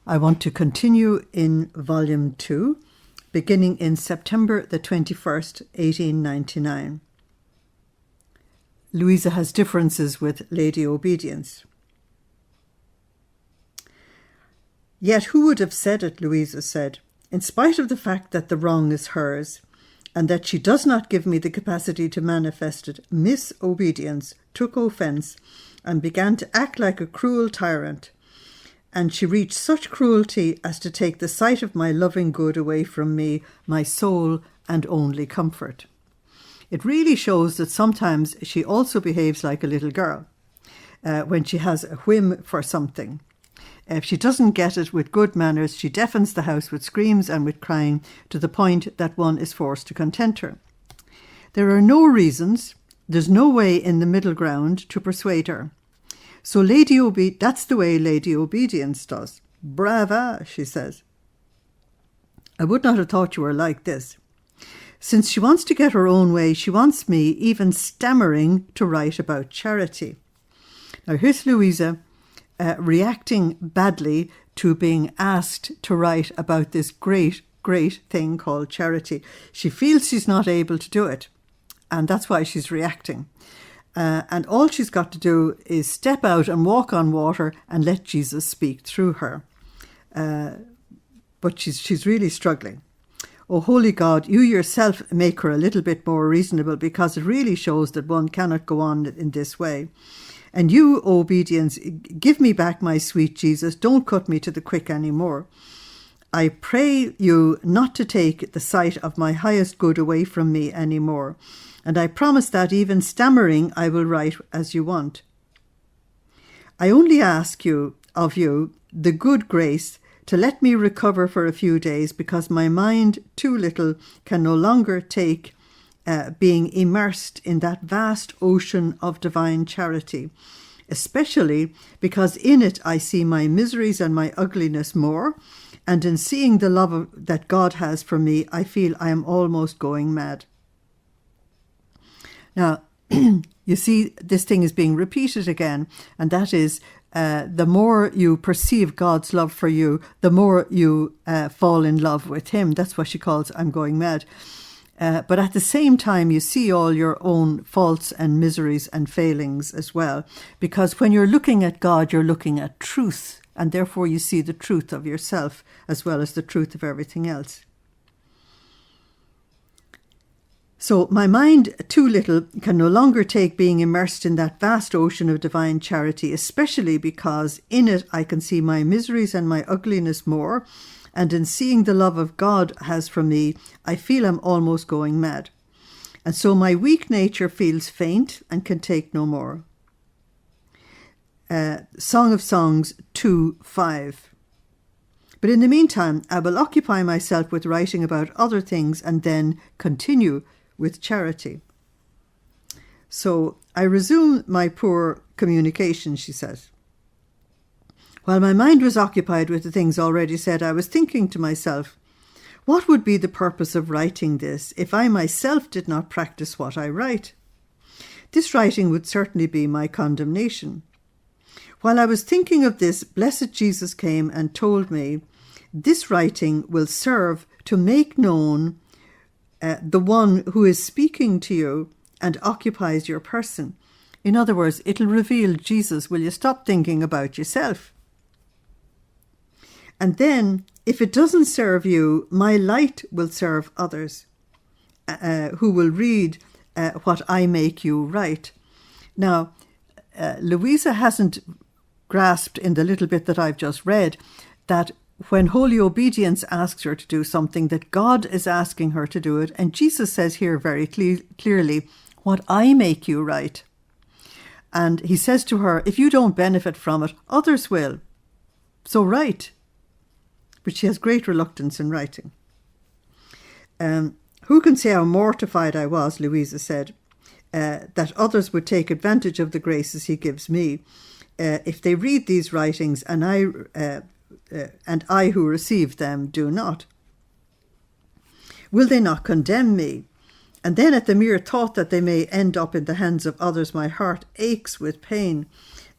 I want to continue in Volume 2, beginning in September the 21st, 1899. Luisa has differences with Lady Obedience. Yet who would have said it, Luisa said, in spite of the fact that the wrong is hers, and that she does not give me the capacity to manifest it, Miss Obedience took offence and began to act like a cruel tyrant. And she reached such cruelty as to take the sight of my loving good away from me, my sole and only comfort. It really shows that sometimes she also behaves like a little girl when she has a whim for something. If she doesn't get it with good manners, she deafens the house with screams and with crying to the point that one is forced to content her. There are no reasons, there's no way in the middle ground to persuade her. So that's the way Lady Obedience does. Brava, she says. I would not have thought you were like this. Since she wants to get her own way, she wants me, even stammering, to write about charity. Now here's Luisa reacting badly to being asked to write about this great thing called charity. She feels she's not able to do it, and that's why she's reacting. And all she's got to do is step out and walk on water and let Jesus speak through her. But she's really struggling. Oh, Holy God, you yourself make her a little bit more reasonable, because it really shows that one cannot go on in this way. And you, Obedience, give me back my sweet Jesus. Don't cut me to the quick anymore. I pray you not to take the sight of my highest good away from me anymore. And I promise that, even stammering, I will write as you want. I only ask of you the good grace to let me recover for a few days, because my mind, too little, can no longer take being immersed in that vast ocean of divine charity, especially because in it I see my miseries and my ugliness more, and in seeing the love that God has for me, I feel I am almost going mad. Now, you see, this thing is being repeated again, and that is the more you perceive God's love for you, the more you fall in love with him. That's what she calls I'm going mad. But at the same time, you see all your own faults and miseries and failings as well, because when you're looking at God, you're looking at truth, and therefore you see the truth of yourself as well as the truth of everything else. So my mind, too little, can no longer take being immersed in that vast ocean of divine charity, especially because in it I can see my miseries and my ugliness more, and in seeing the love of God has for me, I feel I'm almost going mad. And so my weak nature feels faint and can take no more. Song of Songs 2:5. But in the meantime, I will occupy myself with writing about other things and then continue with charity. So I resume my poor communication, she says. While my mind was occupied with the things already said, I was thinking to myself, what would be the purpose of writing this if I myself did not practice what I write? This writing would certainly be my condemnation. While I was thinking of this, blessed Jesus came and told me, this writing will serve to make known the one who is speaking to you and occupies your person. In other words, it'll reveal Jesus. Will you stop thinking about yourself? And then, if it doesn't serve you, my light will serve others who will read what I make you write. Now, Luisa hasn't grasped in the little bit that I've just read that when Holy Obedience asks her to do something, that God is asking her to do it. And Jesus says here very clearly, what I make you write. And he says to her, if you don't benefit from it, others will. So write. But she has great reluctance in writing. Who can say how mortified I was, Luisa said, that others would take advantage of the graces he gives me if they read these writings and I who receive them do not. Will they not condemn me? And then at the mere thought that they may end up in the hands of others, my heart aches with pain.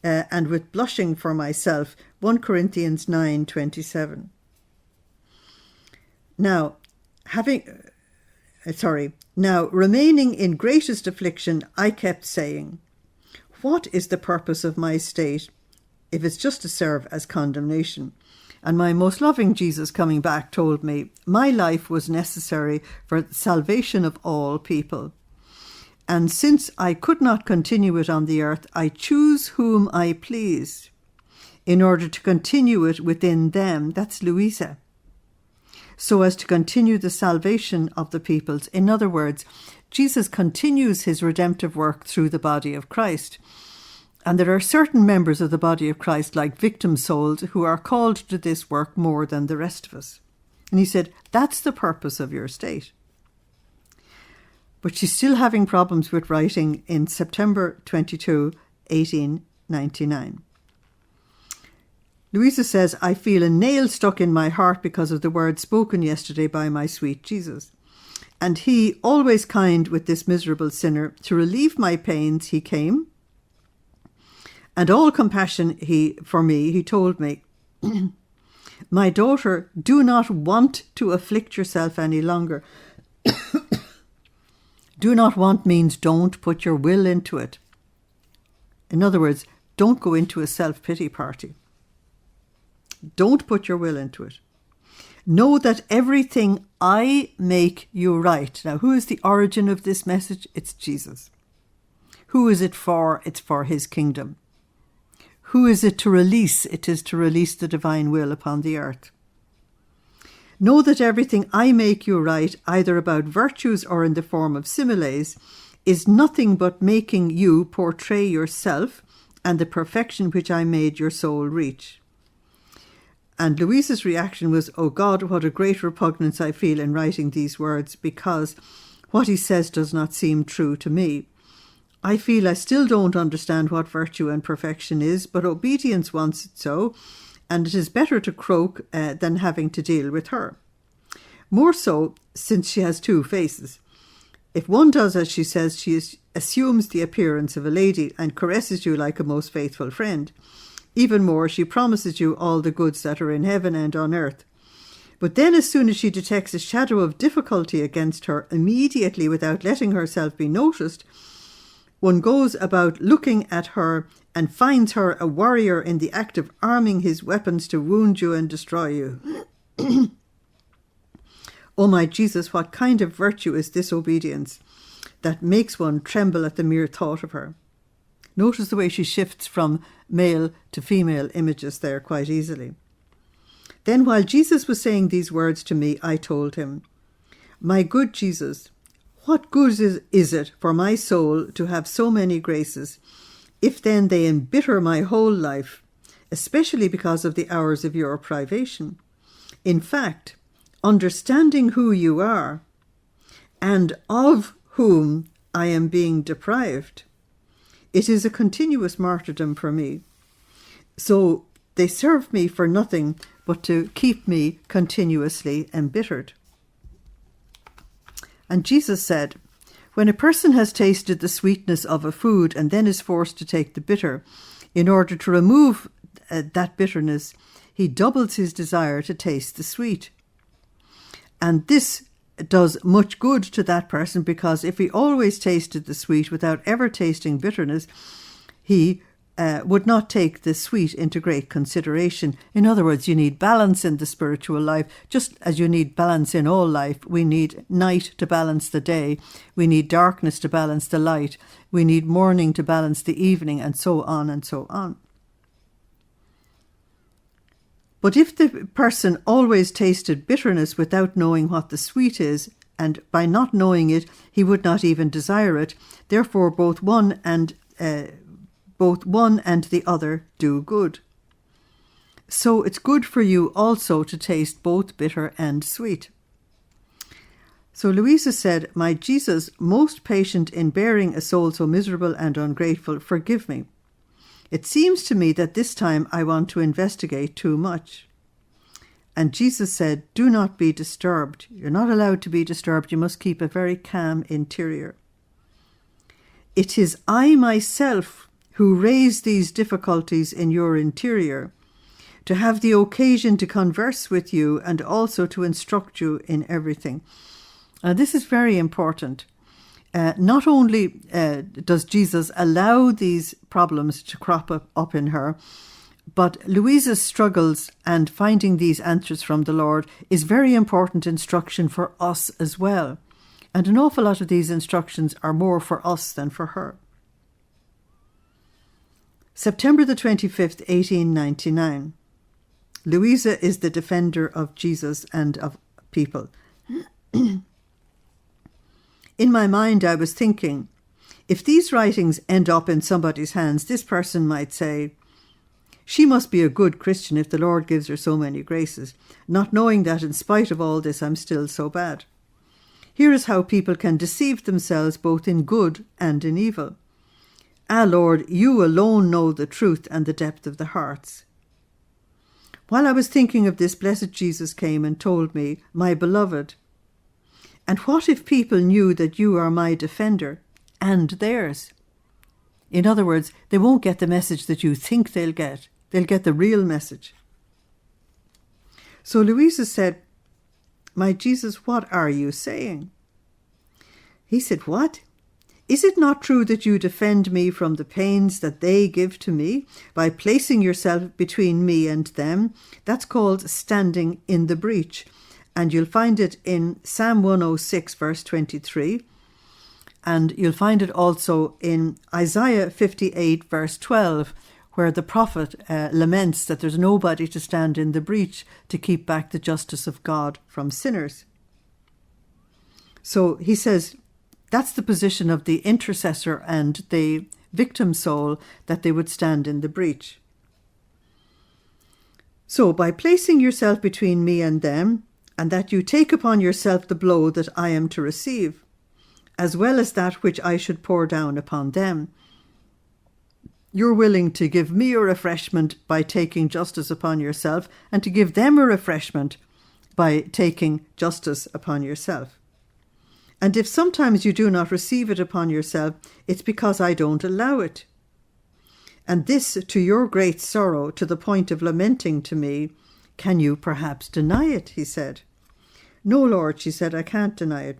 and with blushing for myself. 1 Corinthians 9:27. Now, remaining in greatest affliction, I kept saying, what is the purpose of my state if it's just to serve as condemnation? And my most loving Jesus coming back told me, my life was necessary for the salvation of all people. And since I could not continue it on the earth, I choose whom I please in order to continue it within them. That's Luisa. So as to continue the salvation of the peoples. In other words, Jesus continues his redemptive work through the body of Christ. And there are certain members of the body of Christ, like victim souls, who are called to this work more than the rest of us. And he said, that's the purpose of your state. But she's still having problems with writing in September 22, 1899. Luisa says, I feel a nail stuck in my heart because of the words spoken yesterday by my sweet Jesus. And he, always kind with this miserable sinner, to relieve my pains, he came. And all compassion for me, he told me, my daughter, do not want to afflict yourself any longer. Do not want means don't put your will into it. In other words, don't go into a self-pity party. Don't put your will into it. Know that everything I make you right. Now, who is the origin of this message? It's Jesus. Who is it for? It's for his kingdom. Who is it to release? It is to release the divine will upon the earth. Know that everything I make you right, either about virtues or in the form of similes, is nothing but making you portray yourself and the perfection which I made your soul reach. And Luisa's reaction was, oh God, what a great repugnance I feel in writing these words, because what he says does not seem true to me. I feel I still don't understand what virtue and perfection is, but obedience wants it so, and it is better to croak than having to deal with her. More so, since she has two faces. If one does as she says, she assumes the appearance of a lady and caresses you like a most faithful friend. Even more, she promises you all the goods that are in heaven and on earth. But then as soon as she detects a shadow of difficulty against her, immediately, without letting herself be noticed, one goes about looking at her and finds her a warrior in the act of arming his weapons to wound you and destroy you. Oh my Jesus, what kind of virtue is this obedience that makes one tremble at the mere thought of her? Notice the way she shifts from male to female images there quite easily. Then while Jesus was saying these words to me, I told him, my good Jesus, what good is it for my soul to have so many graces, if then they embitter my whole life, especially because of the hours of your privation? In fact, understanding who you are, and of whom I am being deprived, it is a continuous martyrdom for me. So they serve me for nothing but to keep me continuously embittered. And Jesus said, when a person has tasted the sweetness of a food and then is forced to take the bitter, in order to remove that bitterness, he doubles his desire to taste the sweet. And this does much good to that person, because if he always tasted the sweet without ever tasting bitterness, he would not take the sweet into great consideration. In other words, you need balance in the spiritual life, just as you need balance in all life. We need night to balance the day. We need darkness to balance the light. We need morning to balance the evening, and so on and so on. But if the person always tasted bitterness without knowing what the sweet is, and by not knowing it, he would not even desire it, therefore both one and the other do good. So it's good for you also to taste both bitter and sweet. So Luisa said, my Jesus, most patient in bearing a soul so miserable and ungrateful, forgive me. It seems to me that this time I want to investigate too much. And Jesus said, do not be disturbed. You're not allowed to be disturbed. You must keep a very calm interior. It is I myself who raise these difficulties in your interior, to have the occasion to converse with you and also to instruct you in everything. This is very important. Not only does Jesus allow these problems to crop up in her, but Luisa's struggles and finding these answers from the Lord is very important instruction for us as well. And an awful lot of these instructions are more for us than for her. September the 25th, 1899. Luisa is the defender of Jesus and of people. In my mind, I was thinking, if these writings end up in somebody's hands, this person might say, she must be a good Christian if the Lord gives her so many graces, not knowing that in spite of all this, I'm still so bad. Here is how people can deceive themselves both in good and in evil. Ah, Lord, you alone know the truth and the depth of the hearts. While I was thinking of this, blessed Jesus came and told me, my beloved, and what if people knew that you are my defender and theirs? In other words, they won't get the message that you think they'll get. They'll get the real message. So Luisa said, my Jesus, what are you saying? He said, what? Is it not true that you defend me from the pains that they give to me by placing yourself between me and them? That's called standing in the breach. And you'll find it in Psalm 106, verse 23. And you'll find it also in Isaiah 58, verse 12, where the prophet laments that there's nobody to stand in the breach to keep back the justice of God from sinners. So he says, that's the position of the intercessor and the victim soul, that they would stand in the breach. So by placing yourself between me and them, and that you take upon yourself the blow that I am to receive, as well as that which I should pour down upon them, you're willing to give me a refreshment by taking justice upon yourself, and to give them a refreshment by taking justice upon yourself. And if sometimes you do not receive it upon yourself, it's because I don't allow it. And this to your great sorrow, to the point of lamenting to me, can you perhaps deny it? He said. No, Lord, she said, I can't deny it.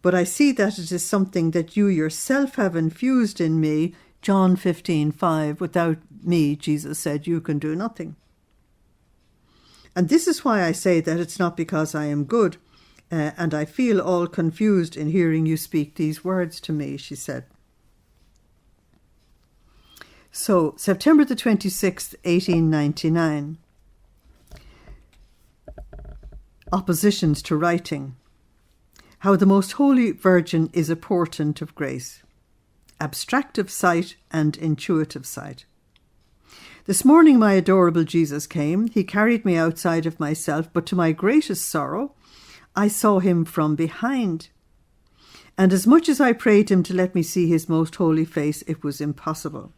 But I see that it is something that you yourself have infused in me. John 15:5, without me, Jesus said, you can do nothing. And this is why I say that it's not because I am good, and I feel all confused in hearing you speak these words to me, she said. So, September the 26th, 1899. Oppositions to writing. How the Most Holy Virgin is a portent of grace. Abstractive sight and intuitive sight. This morning my adorable Jesus came. He carried me outside of myself, but to my greatest sorrow, I saw him from behind. And as much as I prayed him to let me see his most holy face, it was impossible.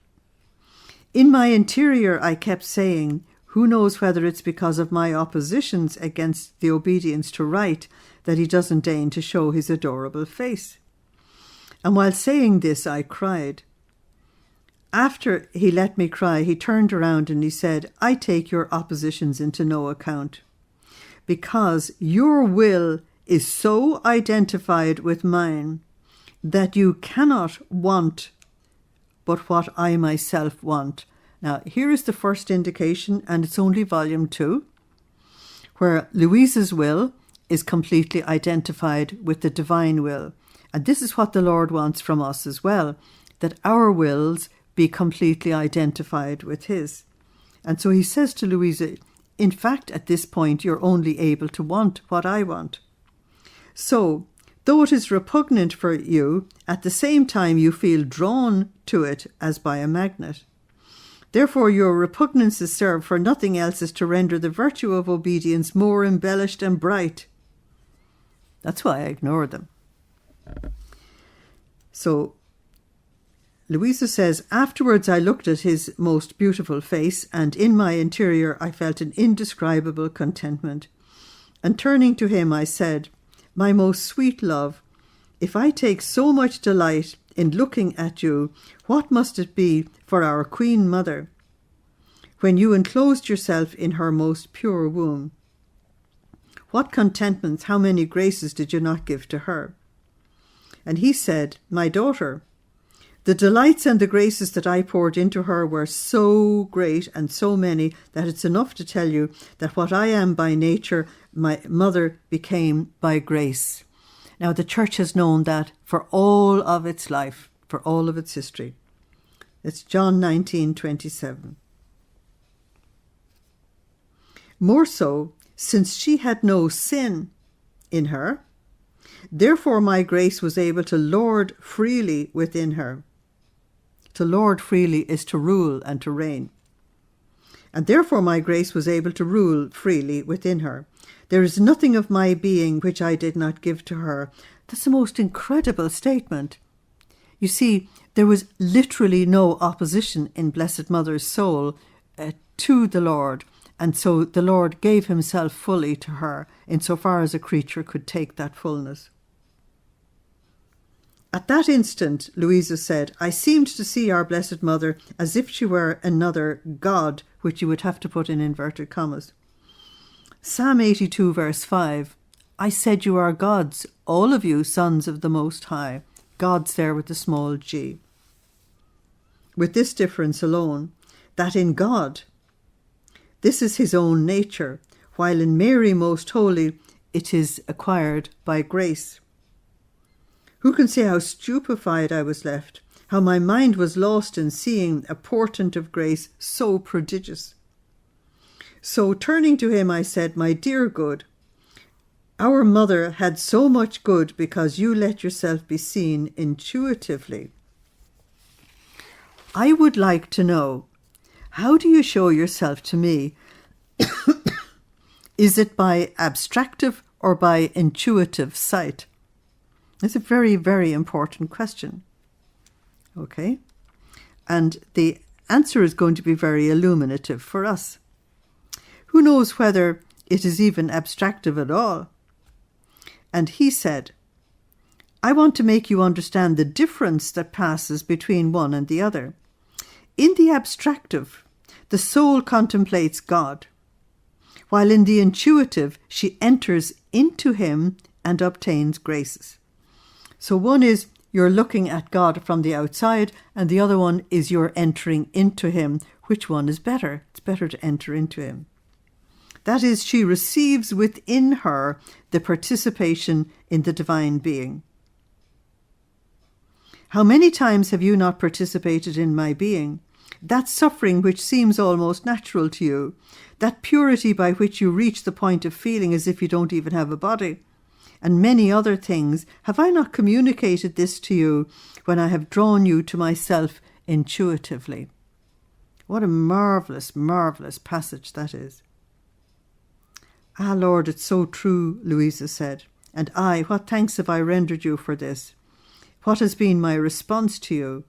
In my interior, I kept saying, who knows whether it's because of my oppositions against the obedience to write that he doesn't deign to show his adorable face. And while saying this, I cried. After he let me cry, he turned around and he said, I take your oppositions into no account, because your will is so identified with mine that you cannot want but what I myself want. Now, here is the first indication, and it's only volume 2, where Luisa's will is completely identified with the divine will. And this is what the Lord wants from us as well, that our wills be completely identified with his. And so he says to Luisa, in fact, at this point, you're only able to want what I want. So, though it is repugnant for you, at the same time you feel drawn to it as by a magnet. Therefore your repugnances serve for nothing else as to render the virtue of obedience more embellished and bright. That's why I ignore them. So, Luisa says, afterwards I looked at his most beautiful face, and in my interior I felt an indescribable contentment. And turning to him I said, my most sweet love, if I take so much delight in looking at you, what must it be for our Queen Mother when you enclosed yourself in her most pure womb? What contentments, how many graces did you not give to her? And he said, My daughter, the delights and the graces that I poured into her were so great and so many that it's enough to tell you that what I am by nature, my mother became by grace. Now, the church has known that for all of its life, for all of its history. It's John 19:27. More so, since she had no sin in her, therefore my grace was able to lord freely within her. To lord freely is to rule and to reign. And therefore my grace was able to rule freely within her. There is nothing of my being which I did not give to her. That's the most incredible statement. You see, there was literally no opposition in Blessed Mother's soul to the Lord. And so the Lord gave himself fully to her, insofar as a creature could take that fullness. At that instant, Luisa said, I seemed to see our Blessed Mother as if she were another God, which you would have to put in inverted commas. Psalm 82 verse 5, I said you are gods, all of you sons of the Most High. Gods there with the small g. With this difference alone, that in God, this is his own nature, while in Mary Most Holy, it is acquired by grace. Who can say how stupefied I was left, how my mind was lost in seeing a portent of grace so prodigious. So turning to him, I said, My dear good, our mother had so much good because you let yourself be seen intuitively. I would like to know, how do you show yourself to me? Is it by abstractive or by intuitive sight? It's a very, very important question. Okay? And the answer is going to be very illuminative for us. Who knows whether it is even abstractive at all? And he said, I want to make you understand the difference that passes between one and the other. In the abstractive, the soul contemplates God, while in the intuitive, she enters into him and obtains graces. So one is you're looking at God from the outside, and the other one is you're entering into him. Which one is better? It's better to enter into him. That is, she receives within her the participation in the divine being. How many times have you not participated in my being? That suffering which seems almost natural to you, that purity by which you reach the point of feeling as if you don't even have a body, and many other things, have I not communicated this to you when I have drawn you to myself intuitively? What a marvellous, marvellous passage that is. Ah, Lord, it's so true, Luisa said. And what thanks have I rendered you for this? What has been my response to you?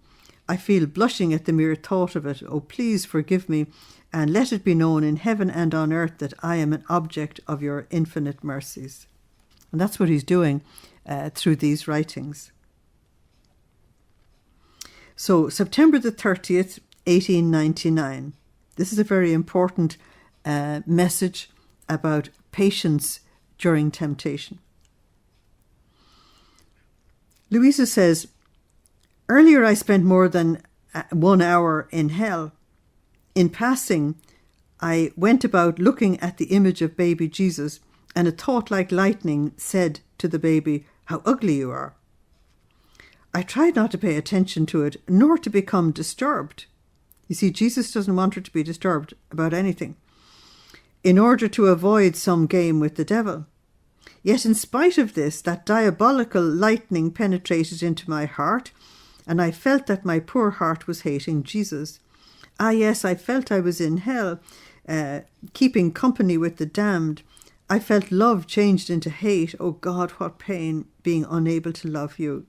I feel blushing at the mere thought of it. Oh, please forgive me, and let it be known in heaven and on earth that I am an object of your infinite mercies. And that's what he's doing through these writings. So, September the 30th, 1899. This is a very important message about patience during temptation. Luisa says, earlier I spent more than 1 hour in hell. In passing, I went about looking at the image of baby Jesus, and a thought like lightning said to the baby, how ugly you are. I tried not to pay attention to it, nor to become disturbed. You see, Jesus doesn't want her to be disturbed about anything, in order to avoid some game with the devil. Yet in spite of this, that diabolical lightning penetrated into my heart, and I felt that my poor heart was hating Jesus. Ah, yes, I felt I was in hell, keeping company with the damned. I felt love changed into hate. Oh God, what pain being unable to love you.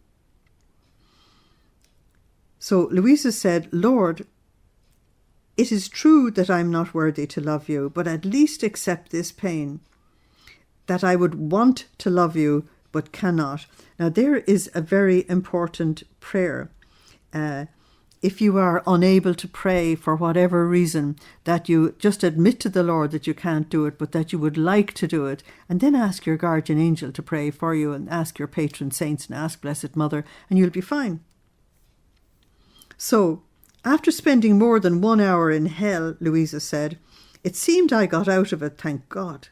So Luisa said, Lord, it is true that I'm not worthy to love you, but at least accept this pain, that I would want to love you but cannot. Now, there is a very important prayer. If you are unable to pray for whatever reason, that you just admit to the Lord that you can't do it, but that you would like to do it, and then ask your guardian angel to pray for you, and ask your patron saints, and ask Blessed Mother, and you'll be fine. So, after spending more than 1 hour in hell, Luisa said, it seemed I got out of it, thank God.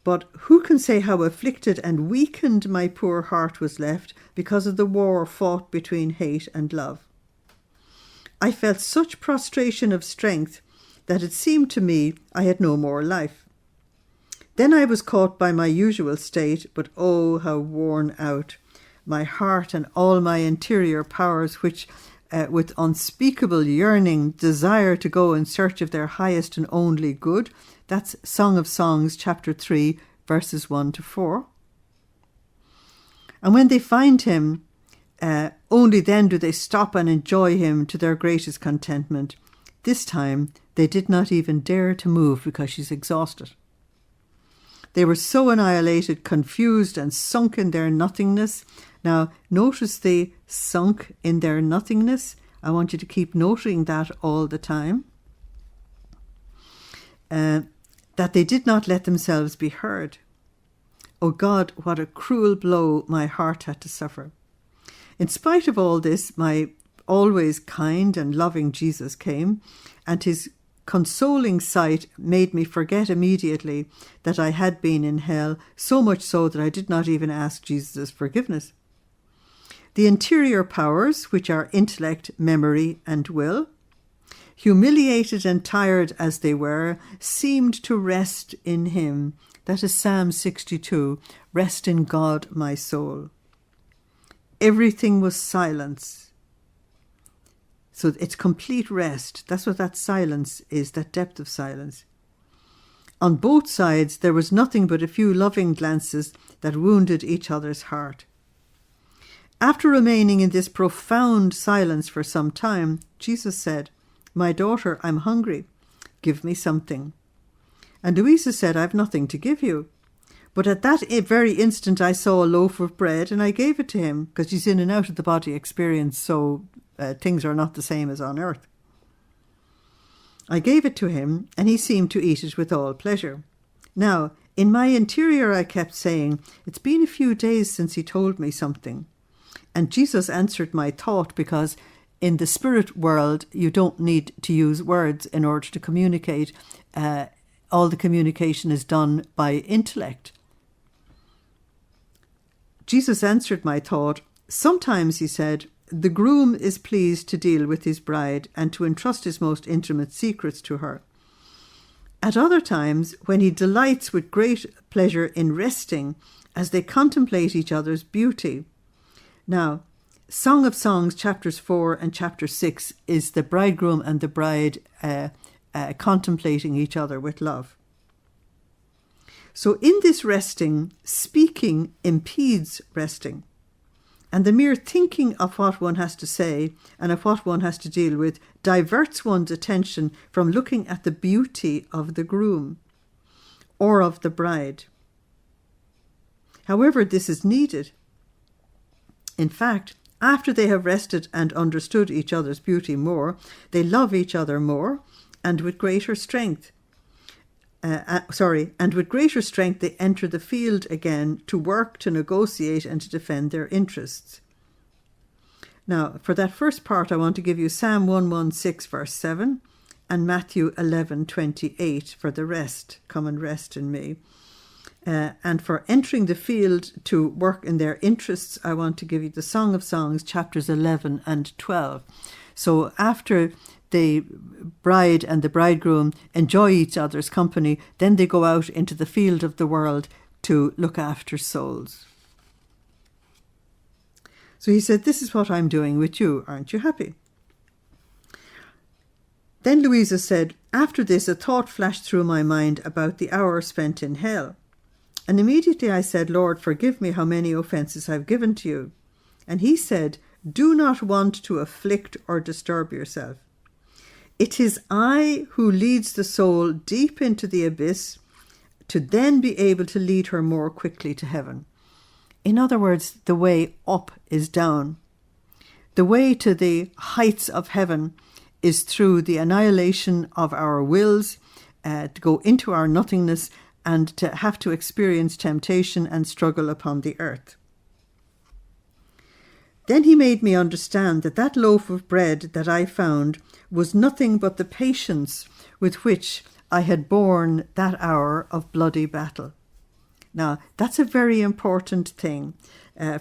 But who can say how afflicted and weakened my poor heart was left because of the war fought between hate and love. I felt such prostration of strength that it seemed to me I had no more life. Then I was caught by my usual state, but oh, how worn out. My heart and all my interior powers, which with unspeakable yearning desire to go in search of their highest and only good. That's Song of Songs, chapter 3, verses 1 to 4. And when they find him, only then do they stop and enjoy him to their greatest contentment. This time, they did not even dare to move because she's exhausted. They were so annihilated, confused, and sunk in their nothingness. Now, notice the sunk in their nothingness. I want you to keep noting that all the time. That they did not let themselves be heard. Oh God, what a cruel blow my heart had to suffer. In spite of all this, my always kind and loving Jesus came, and his consoling sight made me forget immediately that I had been in hell, so much so that I did not even ask Jesus' forgiveness. The interior powers, which are intellect, memory, and will, humiliated and tired as they were, seemed to rest in him. That is Psalm 62, rest in God, my soul. Everything was silence. So it's complete rest. That's what that silence is, that depth of silence. On both sides, there was nothing but a few loving glances that wounded each other's heart. After remaining in this profound silence for some time, Jesus said, "My daughter, I'm hungry. Give me something." And Luisa said, "I've nothing to give you." But at that very instant, I saw a loaf of bread and I gave it to him, because he's in and out of the body experience, so things are not the same as on earth. I gave it to him, and he seemed to eat it with all pleasure. Now, in my interior, I kept saying, it's been a few days since he told me something. And Jesus answered my thought, because in the spirit world, you don't need to use words in order to communicate. All the communication is done by intellect. Jesus answered my thought. Sometimes, he said, the groom is pleased to deal with his bride and to entrust his most intimate secrets to her. At other times, when he delights with great pleasure in resting as they contemplate each other's beauty. Now, Song of Songs, chapters 4 and chapter 6 is the bridegroom and the bride contemplating each other with love. So in this resting, speaking impedes resting. And the mere thinking of what one has to say and of what one has to deal with diverts one's attention from looking at the beauty of the groom or of the bride. However, this is needed. In fact, after they have rested and understood each other's beauty more, they love each other more and with greater strength. And with greater strength they enter the field again to work, to negotiate and to defend their interests. Now, for that first part, I want to give you Psalm 116 verse 7 and Matthew 11:28 for the rest. Come and rest in me. And for entering the field to work in their interests, I want to give you the Song of Songs, chapters 11 and 12. So after the bride and the bridegroom enjoy each other's company, then they go out into the field of the world to look after souls. So he said, this is what I'm doing with you. Aren't you happy? Then Luisa said, after this, a thought flashed through my mind about the hour spent in hell. And immediately I said, Lord, forgive me how many offences I've given to you. And he said, do not want to afflict or disturb yourself. It is I who leads the soul deep into the abyss to then be able to lead her more quickly to heaven. In other words, the way up is down. The way to the heights of heaven is through the annihilation of our wills, to go into our nothingness and to have to experience temptation and struggle upon the earth. Then he made me understand that that loaf of bread that I found was nothing but the patience with which I had borne that hour of bloody battle. Now, that's a very important thing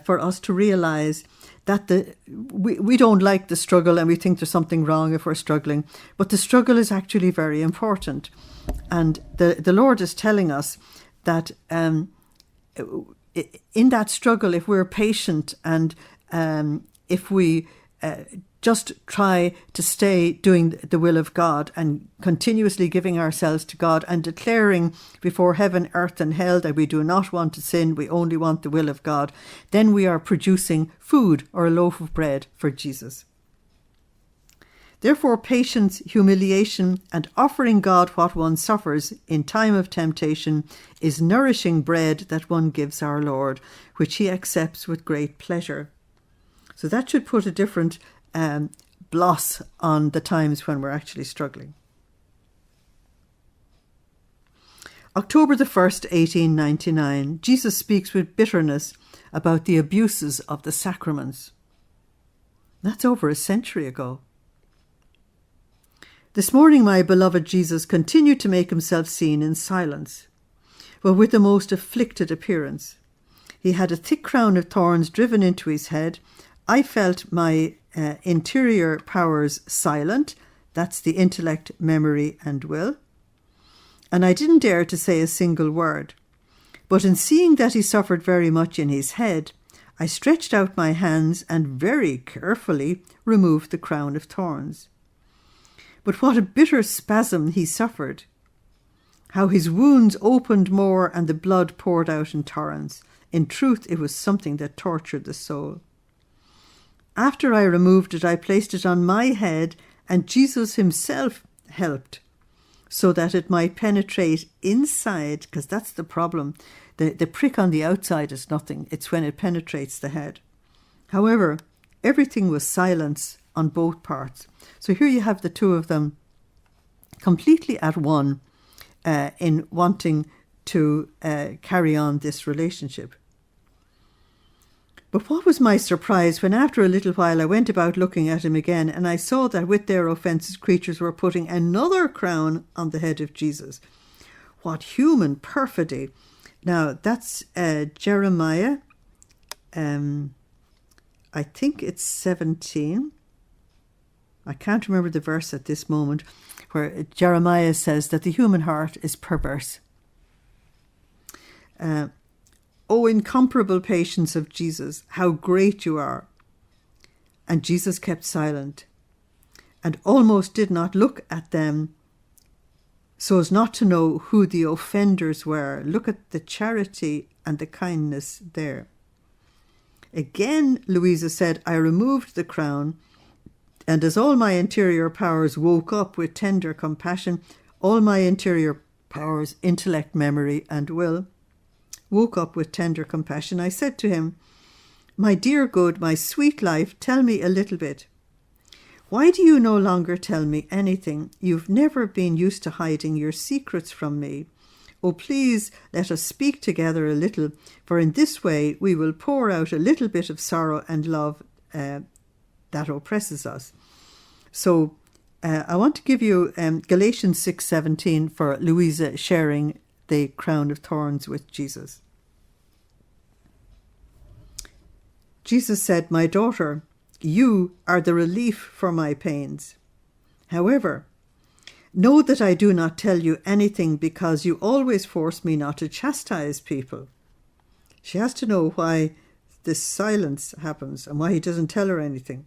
for us to realise, that we don't like the struggle and we think there's something wrong if we're struggling, but the struggle is actually very important. And the Lord is telling us that in that struggle, if we're patient and if we just try to stay doing the will of God and continuously giving ourselves to God and declaring before heaven, earth and hell that we do not want to sin, we only want the will of God, then we are producing food or a loaf of bread for Jesus. Therefore, patience, humiliation, and offering God what one suffers in time of temptation is nourishing bread that one gives our Lord, which he accepts with great pleasure. So that should put a different gloss on the times when we're actually struggling. October the 1st, 1899, Jesus speaks with bitterness about the abuses of the sacraments. That's over a century ago. This morning, my beloved Jesus continued to make himself seen in silence, but with the most afflicted appearance. He had a thick crown of thorns driven into his head. I felt my interior powers silent. That's the intellect, memory, and will. And I didn't dare to say a single word. But in seeing that he suffered very much in his head, I stretched out my hands and very carefully removed the crown of thorns. But what a bitter spasm he suffered! How his wounds opened more and the blood poured out in torrents. In truth, it was something that tortured the soul. After I removed it, I placed it on my head, and Jesus himself helped, so that it might penetrate inside, because that's the problem. The prick on the outside is nothing. It's when it penetrates the head. However, everything was silence on both parts. So here you have the two of them completely at one in wanting to carry on this relationship. But what was my surprise when after a little while I went about looking at him again, and I saw that with their offences creatures were putting another crown on the head of Jesus. What human perfidy! Now that's Jeremiah, I think it's 17. I can't remember the verse at this moment, where Jeremiah says that the human heart is perverse. O incomparable patience of Jesus, how great you are. And Jesus kept silent and almost did not look at them so as not to know who the offenders were. Look at the charity and the kindness there. Again, Luisa said, I removed the crown, and as all my interior powers woke up with tender compassion, all my interior powers, intellect, memory, and will, woke up with tender compassion, I said to him, my dear good, my sweet life, tell me a little bit. Why do you no longer tell me anything? You've never been used to hiding your secrets from me. Oh, please let us speak together a little, for in this way we will pour out a little bit of sorrow and love that oppresses us. So I want to give you Galatians 6:17 for Luisa sharing the crown of thorns with Jesus. Jesus said, my daughter, you are the relief for my pains. However, know that I do not tell you anything because you always force me not to chastise people. She has to know why this silence happens and why he doesn't tell her anything.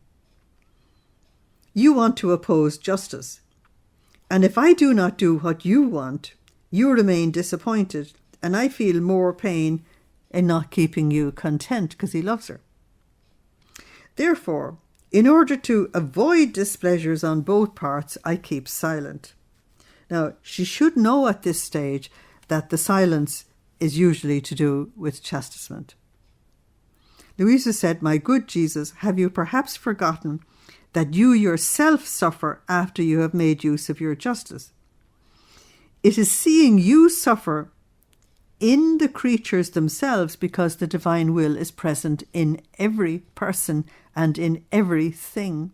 You want to oppose justice, and if I do not do what you want, you remain disappointed, and I feel more pain in not keeping you content, because he loves her. Therefore, in order to avoid displeasures on both parts, I keep silent. Now, she should know at this stage that the silence is usually to do with chastisement. Luisa said, "My good Jesus, have you perhaps forgotten that you yourself suffer after you have made use of your justice? It is seeing you suffer in the creatures themselves, because the divine will is present in every person and in everything.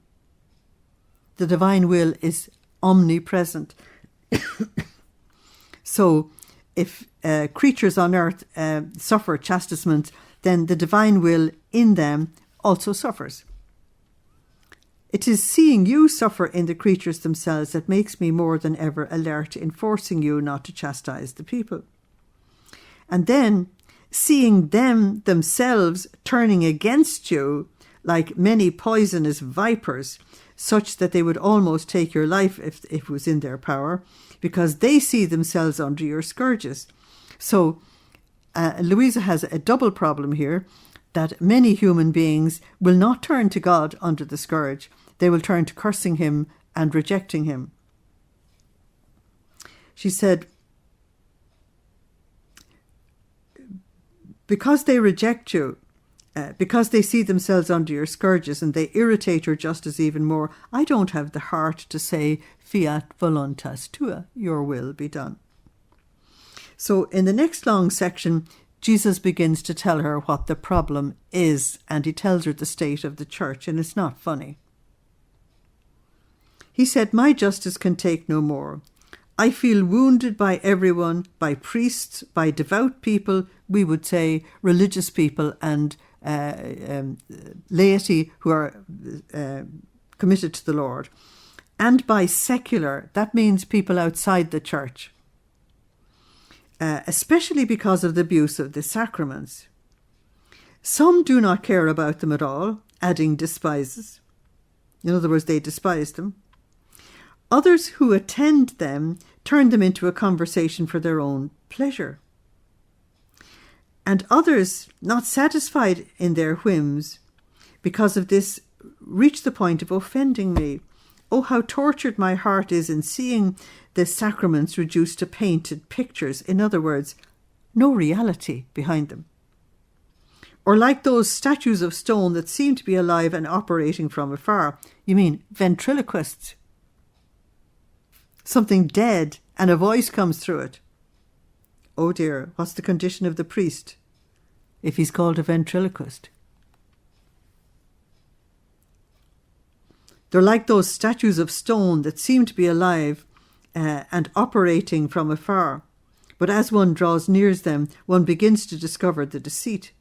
The divine will is omnipresent." So if creatures on earth suffer chastisement, then the divine will in them also suffers. It is seeing you suffer in the creatures themselves that makes me more than ever alert in forcing you not to chastise the people. And then seeing them themselves turning against you like many poisonous vipers, such that they would almost take your life if it was in their power, because they see themselves under your scourges. So Luisa has a double problem here, that many human beings will not turn to God under the scourge. They will turn to cursing him and rejecting him. She said, because they reject you, because they see themselves under your scourges and they irritate your justice even more, I don't have the heart to say, fiat voluntas tua, your will be done. So in the next long section, Jesus begins to tell her what the problem is, and he tells her the state of the church, and it's not funny. He said, "My justice can take no more. I feel wounded by everyone, by priests, by devout people, we would say religious people and laity who are committed to the Lord, and by secular, that means people outside the church, especially because of the abuse of the sacraments. Some do not care about them at all," adding despises. In other words, they despise them. "Others who attend them turn them into a conversation for their own pleasure. And others, not satisfied in their whims, because of this, reach the point of offending me. Oh, how tortured my heart is in seeing the sacraments reduced to painted pictures. In other words, no reality behind them. Or like those statues of stone that seem to be alive and operating from afar." You mean ventriloquists? Something dead and a voice comes through it. Oh dear, what's the condition of the priest if he's called a ventriloquist? They're like those statues of stone that seem to be alive and operating from afar. But as one draws near them, one begins to discover the deceit.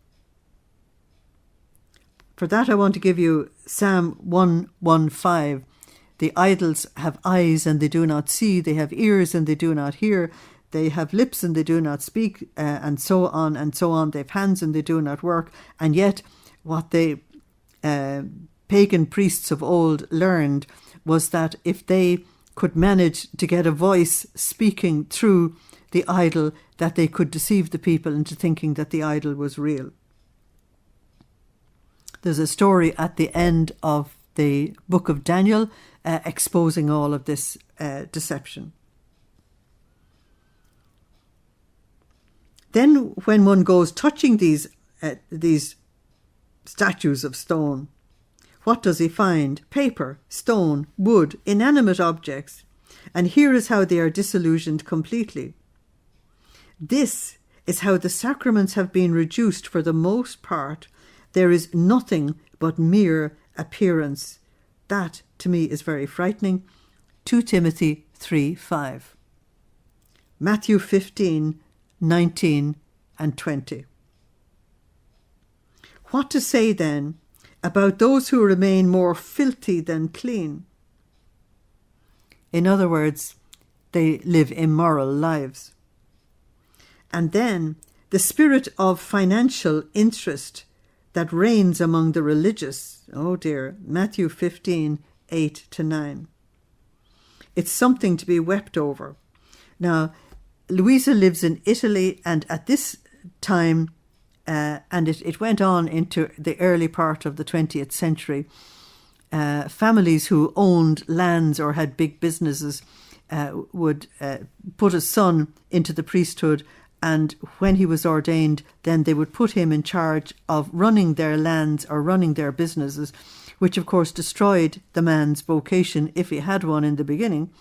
For that I want to give you Psalm 115. "The idols have eyes and they do not see, they have ears and they do not hear, they have lips and they do not speak, and so on and so on. They have hands and they do not work." And yet what the pagan priests of old learned was that if they could manage to get a voice speaking through the idol, that they could deceive the people into thinking that the idol was real. There's a story at the end of the book of Daniel exposing all of this deception. Then when one goes touching these statues of stone, what does he find? Paper, stone, wood, inanimate objects. And here is how they are disillusioned completely. This is how the sacraments have been reduced for the most part. There is nothing but mere appearance. That, to me, is very frightening. 2 Timothy 3:5. Matthew 15:19 and 20. What to say, then, about those who remain more filthy than clean? In other words, they live immoral lives. And then the spirit of financial interest that reigns among the religious. Oh dear, Matthew 15:8-9. It's something to be wept over. Now, Luisa lives in Italy, and at this time, and it went on into the early part of the 20th century, families who owned lands or had big businesses would put a son into the priesthood And when he was ordained, then they would put him in charge of running their lands or running their businesses, which of course destroyed the man's vocation, if he had one in the beginning,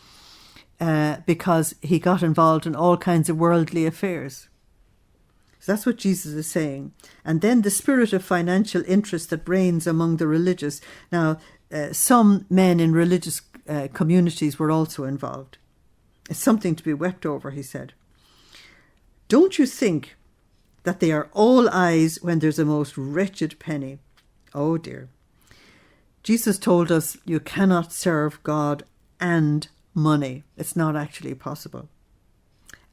because he got involved in all kinds of worldly affairs. So that's what Jesus is saying. And then the spirit of financial interest that reigns among the religious. Now, some men in religious communities were also involved. It's something to be wept over, he said. Don't you think that they are all eyes when there's a most wretched penny? Oh dear. Jesus told us you cannot serve God and money. It's not actually possible.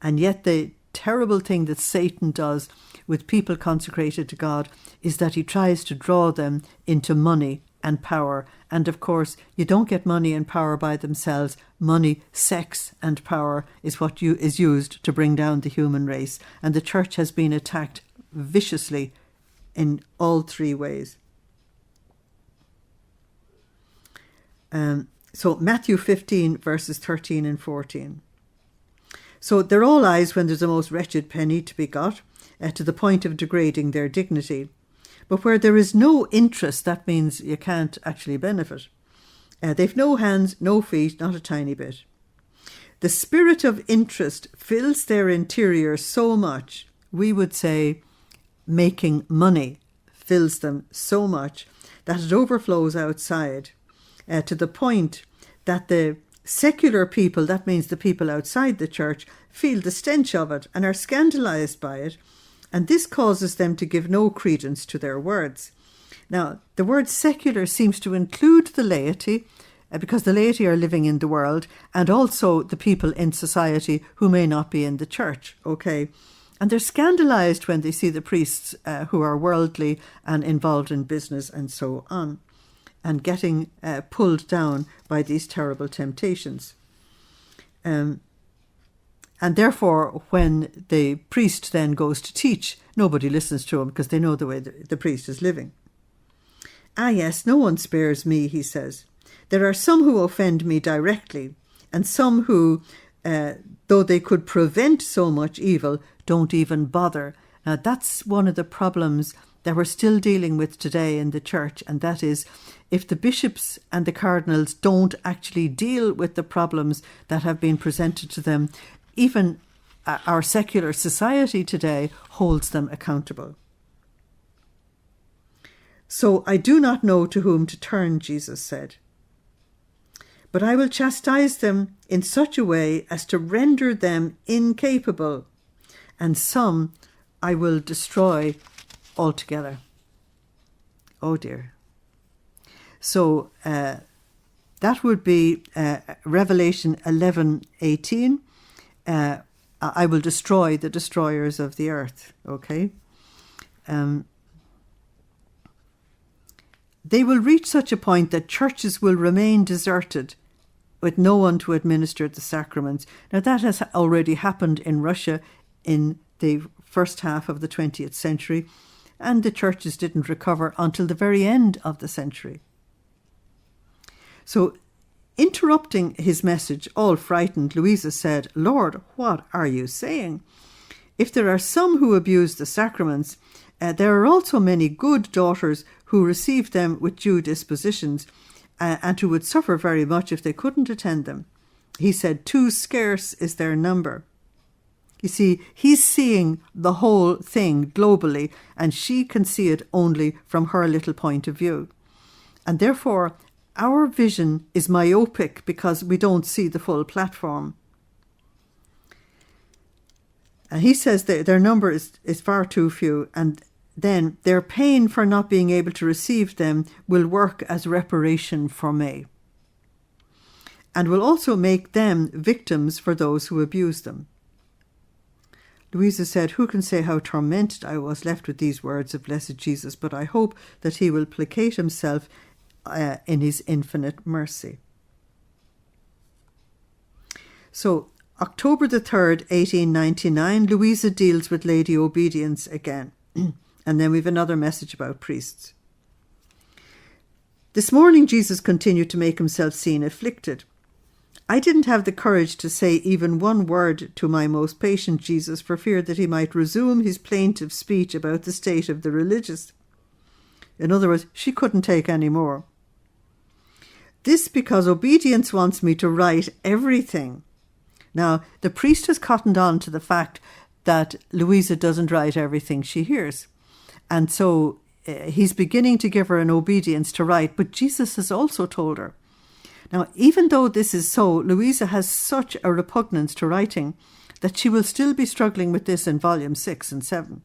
And yet the terrible thing that Satan does with people consecrated to God is that he tries to draw them into money and power. And of course, you don't get money and power by themselves. Money, sex and power is what is used to bring down the human race. And the church has been attacked viciously in all three ways. So Matthew 15 verses 13 and 14. So they're all eyes when there's a most wretched penny to be got, to the point of degrading their dignity. But where there is no interest, that means you can't actually benefit. They've no hands, no feet, not a tiny bit. The spirit of interest fills their interior so much, we would say making money fills them so much that it overflows outside, to the point that the secular people, that means the people outside the church, feel the stench of it and are scandalized by it. And this causes them to give no credence to their words. Now, the word secular seems to include the laity, because the laity are living in the world, and also the people in society who may not be in the church, okay? And they're scandalized when they see the priests who are worldly and involved in business and so on, and getting pulled down by these terrible temptations. And therefore, when the priest then goes to teach, nobody listens to him because they know the way the priest is living. Ah, yes, no one spares me, he says. There are some who offend me directly, and some who, though they could prevent so much evil, don't even bother. Now, that's one of the problems that we're still dealing with today in the church, and that is if the bishops and the cardinals don't actually deal with the problems that have been presented to them, even our secular society today holds them accountable. So I do not know to whom to turn, Jesus said. But I will chastise them in such a way as to render them incapable, and some I will destroy altogether. Oh dear. So that would be Revelation 11:18. I will destroy the destroyers of the earth. Okay. They will reach such a point that churches will remain deserted with no one to administer the sacraments. Now that has already happened in Russia in the first half of the 20th century, and the churches didn't recover until the very end of the century. So, interrupting his message, all frightened, Luisa said, "Lord, what are you saying? If there are some who abuse the sacraments, there are also many good daughters who receive them with due dispositions, and who would suffer very much if they couldn't attend them." He said, "Too scarce is their number." You see, he's seeing the whole thing globally, and she can see it only from her little point of view. And therefore, our vision is myopic because we don't see the full platform. And he says that their number is far too few, and then their pain for not being able to receive them will work as reparation for me, and will also make them victims for those who abuse them. Luisa said, "Who can say how tormented I was left with these words of blessed Jesus, but I hope that he will placate himself in his infinite mercy." So, October the 3rd, 1899, Luisa deals with Lady Obedience again. And then we have another message about priests. This morning, Jesus continued to make himself seen afflicted. I didn't have the courage to say even one word to my most patient Jesus for fear that he might resume his plaintive speech about the state of the religious. In other words, she couldn't take any more. This because obedience wants me to write everything. Now, the priest has cottoned on to the fact that Luisa doesn't write everything she hears. And so he's beginning to give her an obedience to write, but Jesus has also told her. Now, even though this is so, Luisa has such a repugnance to writing that she will still be struggling with this in volume 6 and 7.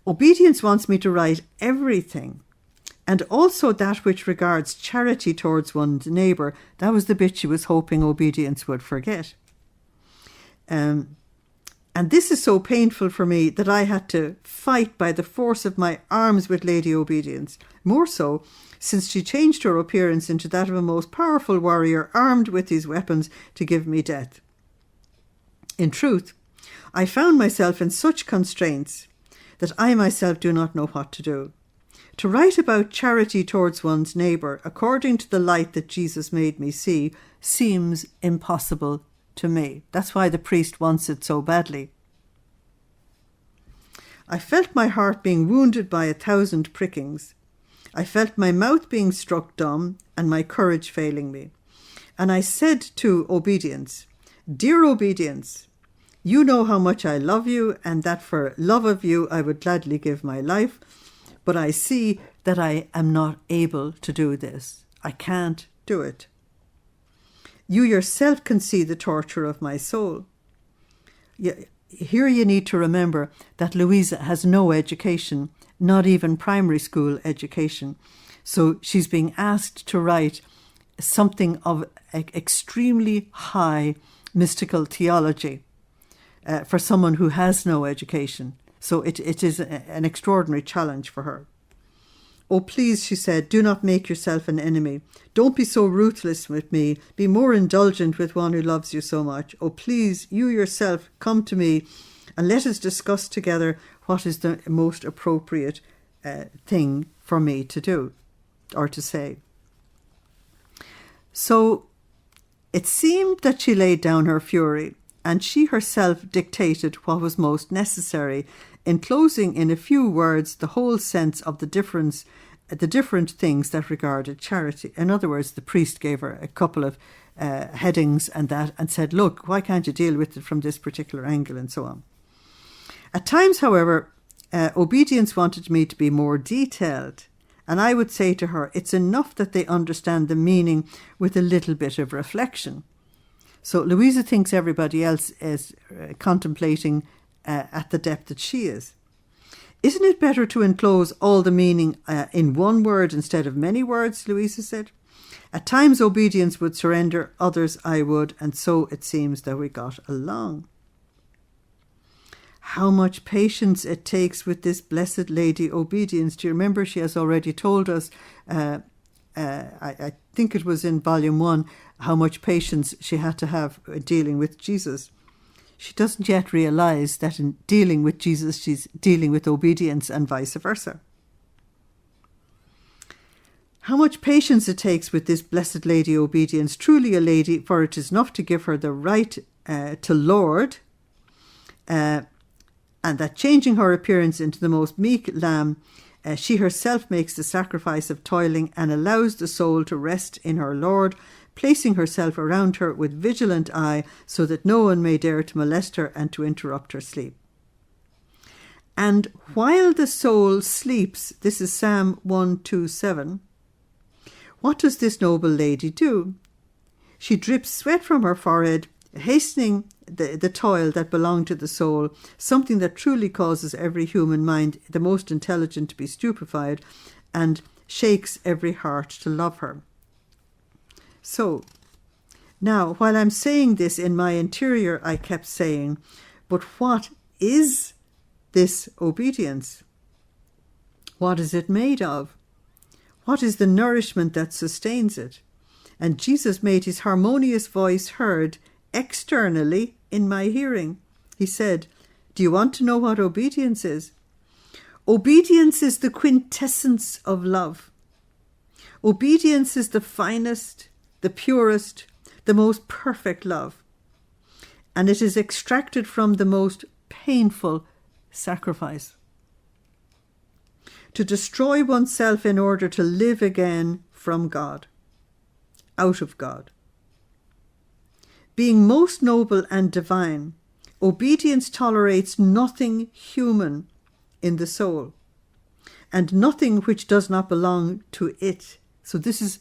Obedience wants me to write everything, and also that which regards charity towards one's neighbour. That was the bit she was hoping obedience would forget. And this is so painful for me that I had to fight by the force of my arms with Lady Obedience, more so since she changed her appearance into that of a most powerful warrior armed with his weapons to give me death. In truth, I found myself in such constraints that I myself do not know what to do. To write about charity towards one's neighbour according to the light that Jesus made me see seems impossible to me. That's why the priest wants it so badly. I felt my heart being wounded by 1,000 prickings. I felt my mouth being struck dumb and my courage failing me. And I said to Obedience, "Dear Obedience, you know how much I love you and that for love of you I would gladly give my life, but I see that I am not able to do this. I can't do it. You yourself can see the torture of my soul." Here you need to remember that Luisa has no education, not even primary school education. So she's being asked to write something of extremely high mystical theology for someone who has no education. So it is an extraordinary challenge for her. "Oh, please," she said, "do not make yourself an enemy. Don't be so ruthless with me. Be more indulgent with one who loves you so much. Oh, please, you yourself come to me and let us discuss together what is the most appropriate thing for me to do or to say." So it seemed that she laid down her fury and she herself dictated what was most necessary, enclosing in a few words the whole sense of the different things that regarded charity. In other words, the priest gave her a couple of headings and said, "Look, why can't you deal with it from this particular angle?" and so on. At times, however, Obedience wanted me to be more detailed, and I would say to her, it's enough that they understand the meaning with a little bit of reflection. So Luisa thinks everybody else is contemplating at the depth that she is. "Isn't it better to enclose all the meaning in one word instead of many words?" Luisa said. "At times Obedience would surrender, others I would, and so it seems that we got along." How much patience it takes with this blessed Lady Obedience. Do you remember she has already told us, I think it was in volume 1, how much patience she had to have dealing with Jesus. She doesn't yet realise that in dealing with Jesus, she's dealing with Obedience and vice versa. How much patience it takes with this blessed Lady Obedience, truly a lady, for it is enough to give her the right to Lord, and that changing her appearance into the most meek lamb, she herself makes the sacrifice of toiling and allows the soul to rest in her Lord, placing herself around her with vigilant eye so that no one may dare to molest her and to interrupt her sleep. And while the soul sleeps, this is Psalm 127, what does this noble lady do? She drips sweat from her forehead, hastening the toil that belonged to the soul, something that truly causes every human mind, the most intelligent, to be stupefied, and shakes every heart to love her. So, now, while I'm saying this in my interior, I kept saying, but what is this obedience? What is it made of? What is the nourishment that sustains it? And Jesus made his harmonious voice heard externally in my hearing. He said, "Do you want to know what obedience is? Obedience is the quintessence of love. Obedience is the finest the purest, the most perfect love. And it is extracted from the most painful sacrifice. To destroy oneself in order to live again from God, out of God. Being most noble and divine, obedience tolerates nothing human in the soul, and nothing which does not belong to it. So this is,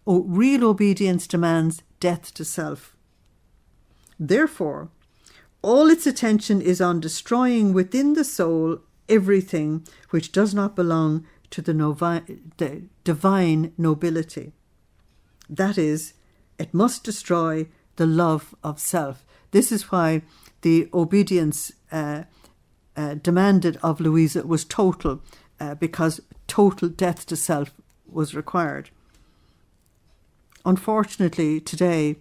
real obedience demands death to self. Therefore, all its attention is on destroying within the soul everything which does not belong to the divine nobility. That is, it must destroy the love of self. This is why the obedience demanded of Luisa was total, because total death to self was required. Unfortunately, today,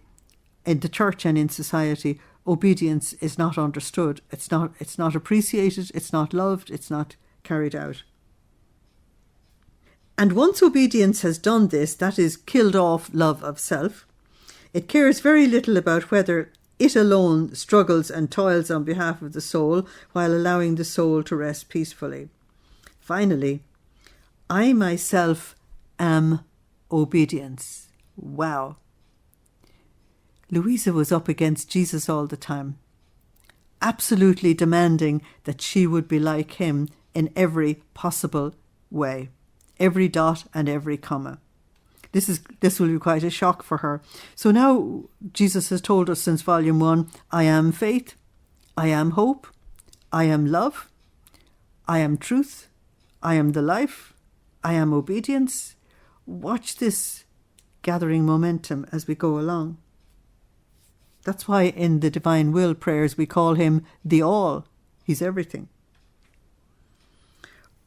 in the church and in society, obedience is not understood. It's not appreciated, it's not loved, it's not carried out. And once obedience has done this, that is, killed off love of self, it cares very little about whether it alone struggles and toils on behalf of the soul while allowing the soul to rest peacefully. Finally, I myself am obedience. Wow. Luisa was up against Jesus all the time, absolutely demanding that she would be like him in every possible way, every dot and every comma. This will be quite a shock for her. So now Jesus has told us since volume 1, I am faith, I am hope, I am love, I am truth, I am the life, I am obedience. Watch this gathering momentum as we go along. That's why in the Divine Will prayers we call him the All. He's everything.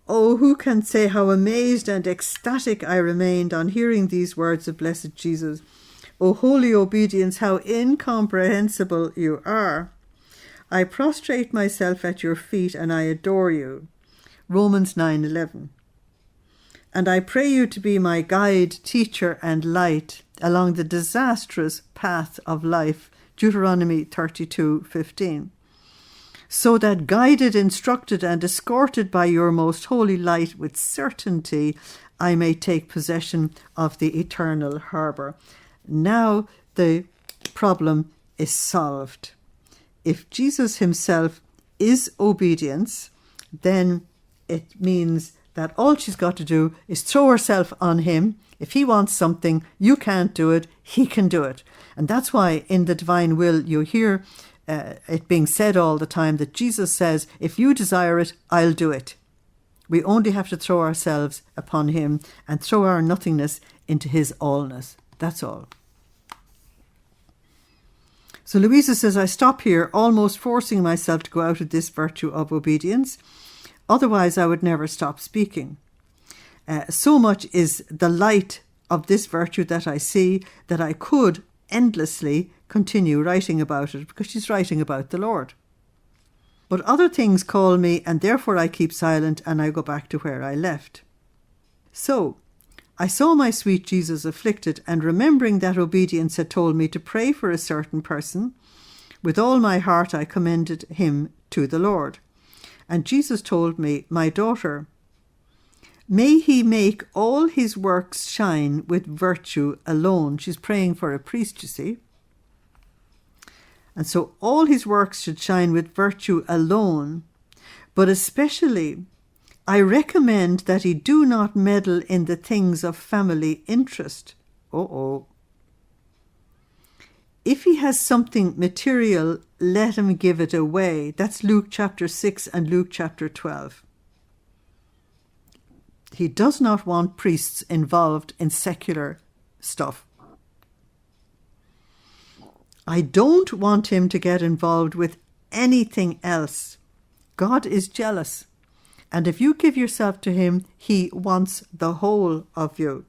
Oh, who can say how amazed and ecstatic I remained on hearing these words of blessed Jesus. O holy obedience, how incomprehensible you are. I prostrate myself at your feet and I adore you. Romans 9:11. And I pray you to be my guide, teacher and light along the disastrous path of life. Deuteronomy 32:15. So that guided, instructed and escorted by your most holy light with certainty, I may take possession of the eternal harbour. Now the problem is solved. If Jesus himself is obedience, then it means that all she's got to do is throw herself on him. If he wants something, you can't do it, he can do it. And that's why in the Divine Will you hear it being said all the time that Jesus says, if you desire it, I'll do it. We only have to throw ourselves upon him and throw our nothingness into his allness. That's all. So Luisa says, I stop here, almost forcing myself to go out of this virtue of obedience. Otherwise, I would never stop speaking. So much is the light of this virtue that I see that I could endlessly continue writing about it, because she's writing about the Lord. But other things call me, and therefore I keep silent and I go back to where I left. So I saw my sweet Jesus afflicted, and remembering that obedience had told me to pray for a certain person, with all my heart I commended him to the Lord. And Jesus told me, my daughter, may he make all his works shine with virtue alone. She's praying for a priest, you see. And so all his works should shine with virtue alone, but especially I recommend that he do not meddle in the things of family interest. If he has something material, let him give it away. That's Luke chapter 6 and Luke chapter 12. He does not want priests involved in secular stuff. I don't want him to get involved with anything else. God is jealous. And if you give yourself to him, he wants the whole of you.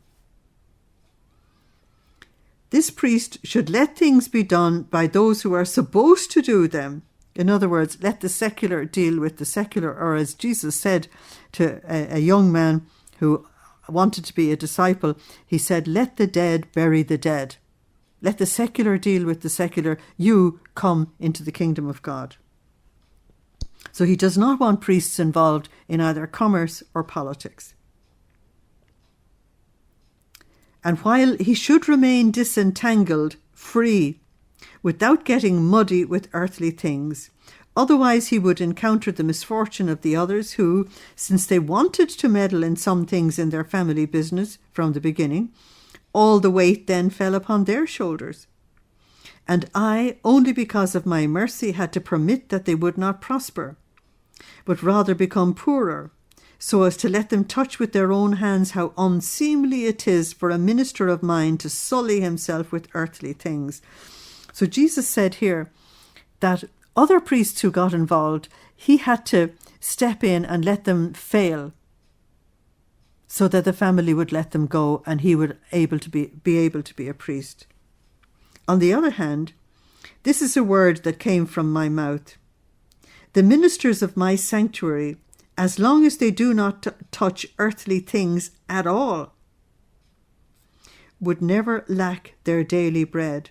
This priest should let things be done by those who are supposed to do them. In other words, let the secular deal with the secular, or as Jesus said to a young man who wanted to be a disciple, he said, let the dead bury the dead. Let the secular deal with the secular. You come into the kingdom of God. So he does not want priests involved in either commerce or politics. And while he should remain disentangled, free, without getting muddy with earthly things, otherwise he would encounter the misfortune of the others who, since they wanted to meddle in some things in their family business from the beginning, all the weight then fell upon their shoulders. And I, only because of my mercy, had to permit that they would not prosper, but rather become poorer, so as to let them touch with their own hands how unseemly it is for a minister of mine to sully himself with earthly things. So Jesus said here that other priests who got involved, he had to step in and let them fail so that the family would let them go and he would be able to be a priest. On the other hand, this is a word that came from my mouth. The ministers of my sanctuary, as long as they do not touch earthly things at all, would never lack their daily bread.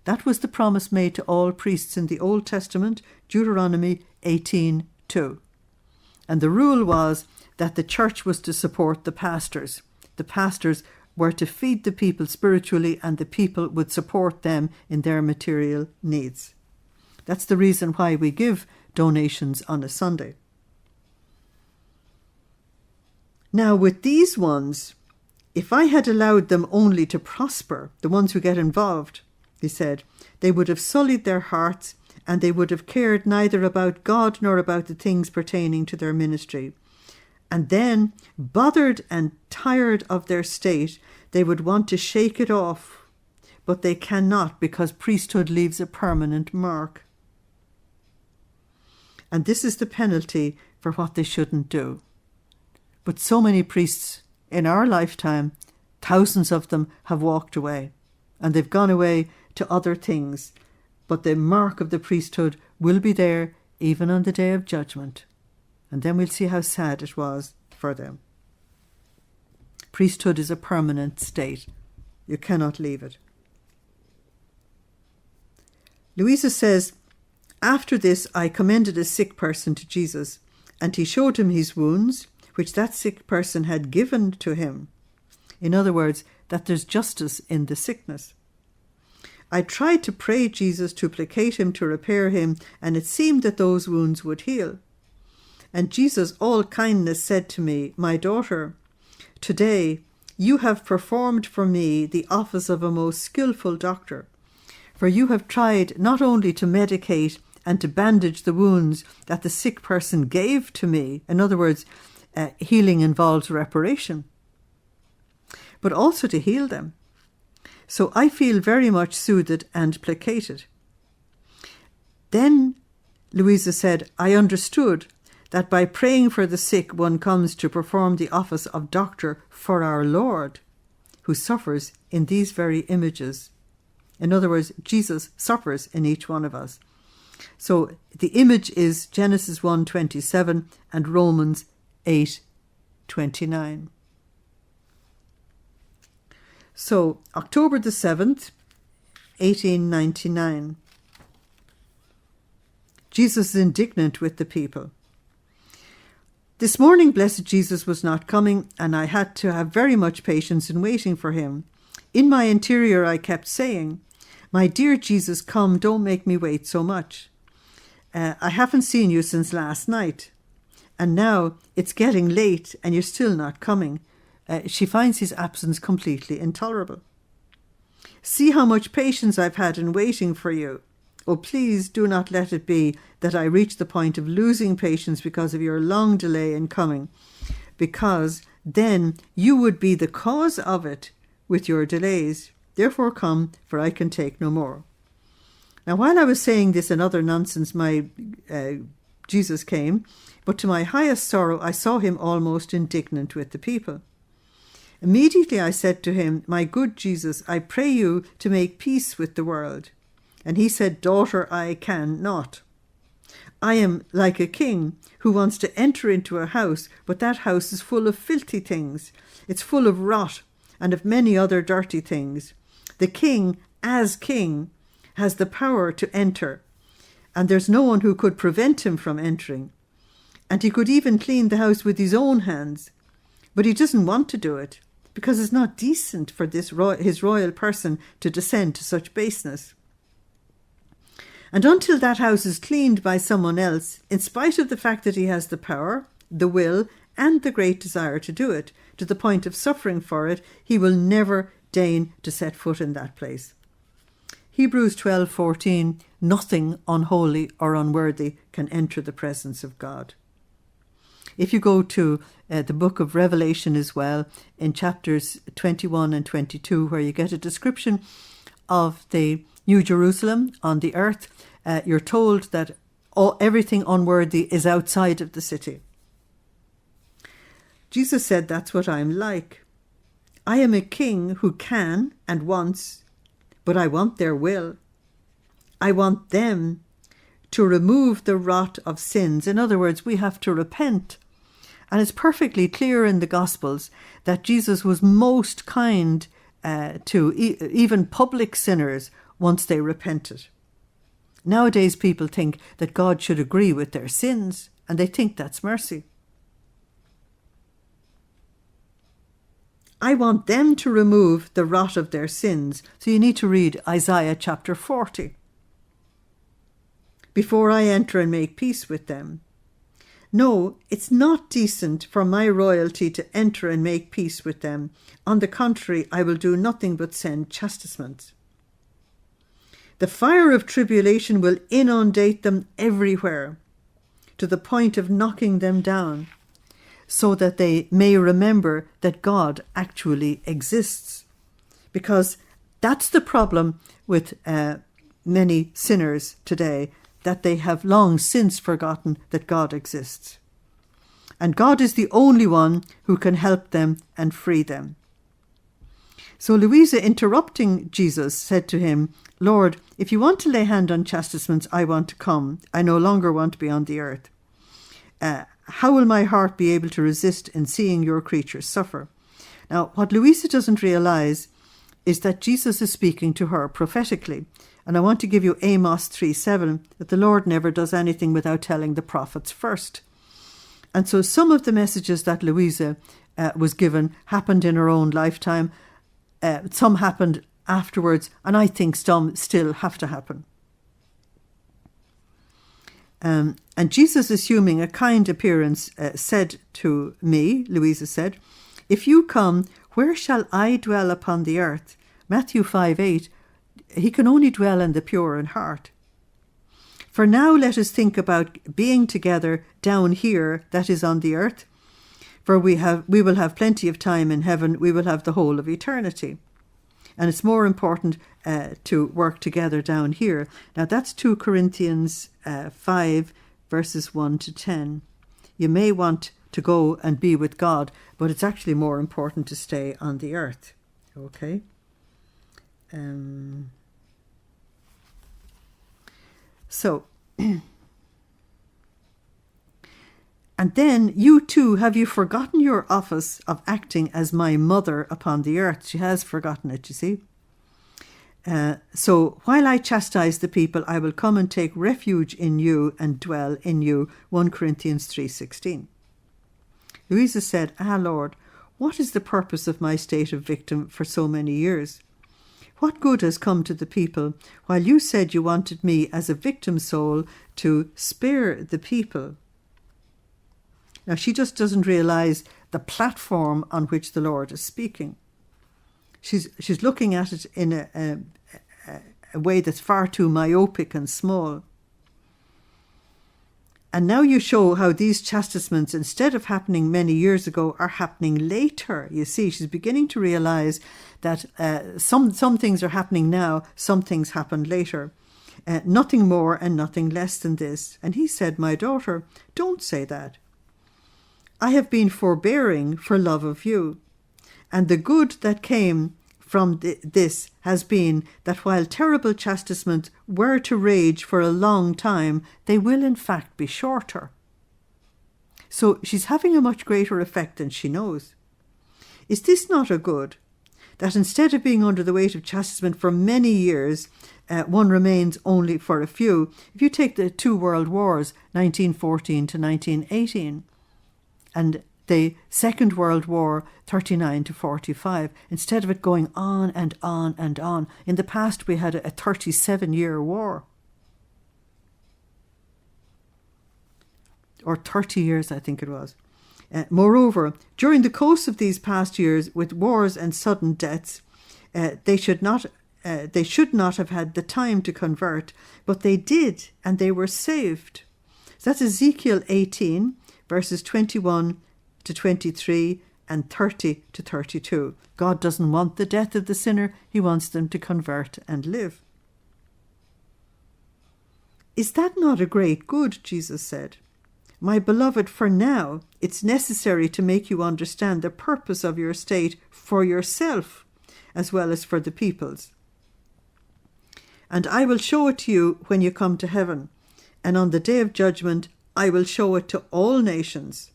That was the promise made to all priests in the Old Testament, Deuteronomy 18:2. And the rule was that the church was to support the pastors. The pastors were to feed the people spiritually, and the people would support them in their material needs. That's the reason why we give donations on a Sunday. Now, with these ones, if I had allowed them only to prosper, the ones who get involved, he said, they would have sullied their hearts, and they would have cared neither about God nor about the things pertaining to their ministry. And then, bothered and tired of their state, they would want to shake it off. But they cannot, because priesthood leaves a permanent mark. And this is the penalty for what they shouldn't do. But so many priests in our lifetime, thousands of them, have walked away. And they've gone away to other things. But the mark of the priesthood will be there even on the day of judgment. And then we'll see how sad it was for them. Priesthood is a permanent state. You cannot leave it. Luisa says, after this I commended a sick person to Jesus, and he showed him his wounds, which that sick person had given to him. In other words, that there's justice in the sickness. I tried to pray Jesus to placate him, to repair him, and it seemed that those wounds would heal. And Jesus, all kindness, said to me, my daughter, today you have performed for me the office of a most skillful doctor, for you have tried not only to medicate and to bandage the wounds that the sick person gave to me. In other words, healing involves reparation, but also to heal them. So I feel very much soothed and placated. Then Luisa said, I understood that by praying for the sick, one comes to perform the office of doctor for our Lord, who suffers in these very images. In other words, Jesus suffers in each one of us. So the image is Genesis 1:27 and Romans 8:29. So October the 7th, 1899. Jesus is indignant with the people. This morning, blessed Jesus was not coming, and I had to have very much patience in waiting for him. In my interior, I kept saying, my dear Jesus, come, don't make me wait so much. I haven't seen you since last night, and now it's getting late and you're still not coming. She finds his absence completely intolerable. See how much patience I've had in waiting for you. Oh, please do not let it be that I reach the point of losing patience because of your long delay in coming, because then you would be the cause of it with your delays. Therefore come, for I can take no more. Now, while I was saying this and other nonsense, Jesus came, but to my highest sorrow I saw him almost indignant with the people. Immediately I said to him, my good Jesus, I pray you to make peace with the world. And he said, daughter, I can not. I am like a king who wants to enter into a house, but that house is full of filthy things. It's full of rot and of many other dirty things. The king as king, has the power to enter, and there's no one who could prevent him from entering. And he could even clean the house with his own hands. But he doesn't want to do it, because it's not decent for his royal person to descend to such baseness. And until that house is cleaned by someone else, in spite of the fact that he has the power, the will, and the great desire to do it, to the point of suffering for it, he will never deign to set foot in that place. Hebrews 12:14, nothing unholy or unworthy can enter the presence of God. If you go to the book of Revelation as well, in chapters 21 and 22, where you get a description of the New Jerusalem on the earth, you're told that everything unworthy is outside of the city. Jesus said, that's what I'm like. I am a king who can and wants, but I want their will. I want them to remove the rot of sins. In other words, we have to repent. And it's perfectly clear in the Gospels that Jesus was most kind to even public sinners once they repented. Nowadays, people think that God should agree with their sins, and they think that's mercy. I want them to remove the rot of their sins. So you need to read Isaiah chapter 40. Before I enter and make peace with them. No, it's not decent for my royalty to enter and make peace with them. On the contrary, I will do nothing but send chastisement. The fire of tribulation will inundate them everywhere, to the point of knocking them down, so that they may remember that God actually exists. Because that's the problem with many sinners today, that they have long since forgotten that God exists. And God is the only one who can help them and free them. So Luisa, interrupting Jesus, said to him, Lord, if you want to lay hand on chastisements, I want to come. I no longer want to be on the earth. How will my heart be able to resist in seeing your creatures suffer? Now, what Luisa doesn't realise is that Jesus is speaking to her prophetically. And I want to give you Amos 3:7, that the Lord never does anything without telling the prophets first. And so some of the messages that Luisa was given happened in her own lifetime. Some happened afterwards, and I think some still have to happen. And Jesus, assuming a kind appearance, said to me, Luisa said, if you come, where shall I dwell upon the earth? Matthew 5:8, he can only dwell in the pure in heart. For now let us think about being together down here, that is on the earth. For we will have plenty of time in heaven, we will have the whole of eternity. And it's more important to work together down here. Now that's 2 Corinthians 5 verses 1 to 10. You may want to go and be with God, but it's actually more important to stay on the earth. Okay? So, and then you too, have you forgotten your office of acting as my mother upon the earth? She has forgotten it, you see. So while I chastise the people, I will come and take refuge in you and dwell in you. 1 Corinthians 3:16. Luisa said, Lord, what is the purpose of my state of victim for so many years? What good has come to the people, while you said you wanted me as a victim soul to spare the people? Now, she just doesn't realise the platform on which the Lord is speaking. She's looking at it in a way that's far too myopic and small. And now you show how these chastisements, instead of happening many years ago, are happening later. You see, she's beginning to realise that some things are happening now, some things happened later. Nothing more and nothing less than this. And he said, my daughter, don't say that. I have been forbearing for love of you. And the good that came from this has been that while terrible chastisements were to rage for a long time, they will in fact be shorter. So she's having a much greater effect than she knows. Is this not a good? that instead of being under the weight of chastisement for many years, one remains only for a few. If you take the 2 world wars, 1914 to 1918, and the Second World War, 39 to 45, instead of it going on and on and on, in the past we had a 37-year war. Or 30 years, I think it was. Moreover, during the course of these past years, with wars and sudden deaths, they should not have had the time to convert, but they did, and they were saved. So that's Ezekiel 18, verses 21 to 23 and 30 to 32. God doesn't want the death of the sinner. He wants them to convert and live. Is that not a great good? Jesus said. My beloved, for now, it's necessary to make you understand the purpose of your state for yourself, as well as for the peoples. And I will show it to you when you come to heaven, and on the day of judgment I will show it to all nations.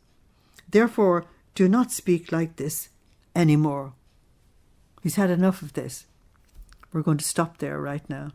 Therefore, do not speak like this anymore. He's had enough of this. We're going to stop there right now.